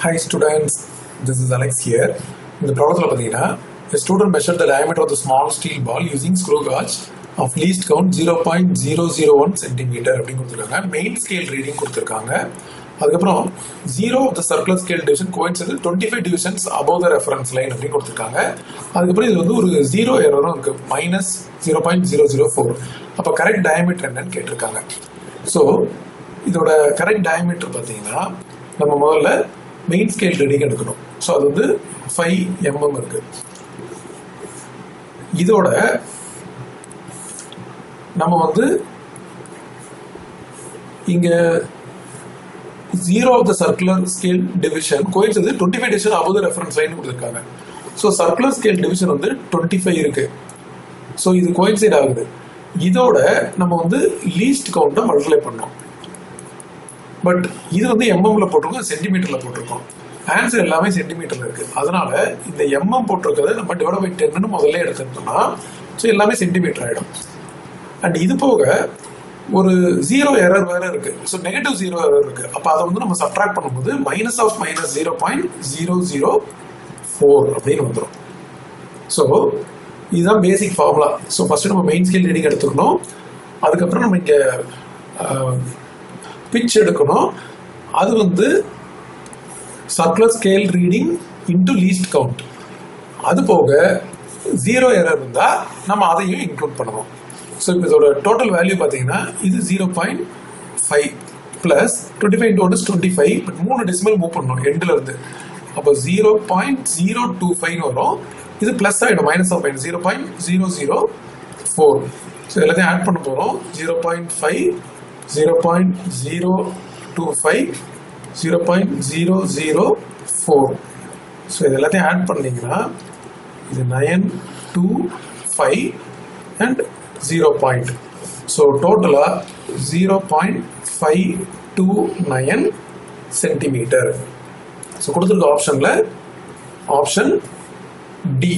Hi students, this is Alex here. In the problem, a student measured the diameter of the small steel ball using screw gauge of least count 0.001 centimeter. Main scale reading. அதுக்கப்புறம் 0 of the circular scale division coincides 25 divisions above the reference line அப்படின்னு கொடுத்துருக்காங்க. அதுக்கப்புறம் இது வந்து ஒரு 0 எரரும் இருக்கு -0.004. அப்போ correct diameter என்னன்னு கேட்டிருக்காங்க. ஸோ இதோட கரெக்ட் டயமீட்டர் பார்த்தீங்கன்னா நம்ம முதல்ல மெயின் ஸ்கேல் ரீடிங் எடுக்கணும். ஸோ அது வந்து 5 mm இருக்கு. இதோட நம்ம வந்து இங்க 0 of the circular scale division coincides 25 division above the reference line கொடுத்திருக்காங்க. ஸோ circular scale division வந்து 25 இருக்கு. ஸோ இது கோயின்சைட் ஆகுது. இதோட நம்ம வந்து லீஸ்ட் கவுண்ட்டை மல்டிப்ளை பண்ணோம். பட் இது வந்து எம்எம்ல போட்டிருக்கோம், சென்டிமீட்டர்ல போட்டிருக்கோம். ஆன்சர் எல்லாமே சென்டிமீட்டர்ல இருக்கு. அதனால இந்த எம்எம் போட்டிருக்கிறத நம்ம டிவைட் பை 10 முதல்ல எடுத்துட்டோம்னா ஸோ எல்லாமே சென்டிமீட்டர் ஆயிடும். அண்ட் இது போக ஒரு 0 எரர் வேற இருக்கு. ஸோ நெகட்டிவ் 0 எரர் இருக்கு. அப்போ அதை வந்து நம்ம சப்ட்ராக்ட் பண்ணும்போது -0.04 அப்படின்னு வந்துடும். ஸோ இதுதான் பேசிக் ஃபார்முலா. ஸோ ஃபர்ஸ்ட் நம்ம மெயின் ஸ்கேல் ரீடிங் எடுத்துக்கணும். அதுக்கப்புறம் நம்ம இங்கே பிட்ச் எடுக்கணும். அது வந்து circular scale reading into least count. அது போக 0 எரர் இருந்தால் நம்ம அதையும் இன்க்ளூட் பண்ணுவோம். ஸோ இப்போ இதோட டோட்டல் வேல்யூ பார்த்தீங்கன்னா இது 0.5 plus 25 into 1 is 25. But 3 decimal move பண்ணணும் எண்டில் இருந்து. அப்போ 0.025 வரும். இது ப்ளஸ் ஆகிடும் -0.004. ஸோ எல்லாத்தையும் ஆட் பண்ண போகிறோம். 0.5 0.025 0.004. ஸோ இது எல்லாத்தையும் ஆட் பண்ணீங்கன்னா இது 925 அண்ட் 0 point. ஸோ டோட்டலாக 0.529 சென்டிமீட்டர். ஸோ கொடுத்துருக்க ஆப்ஷனில் ஆப்ஷன் டி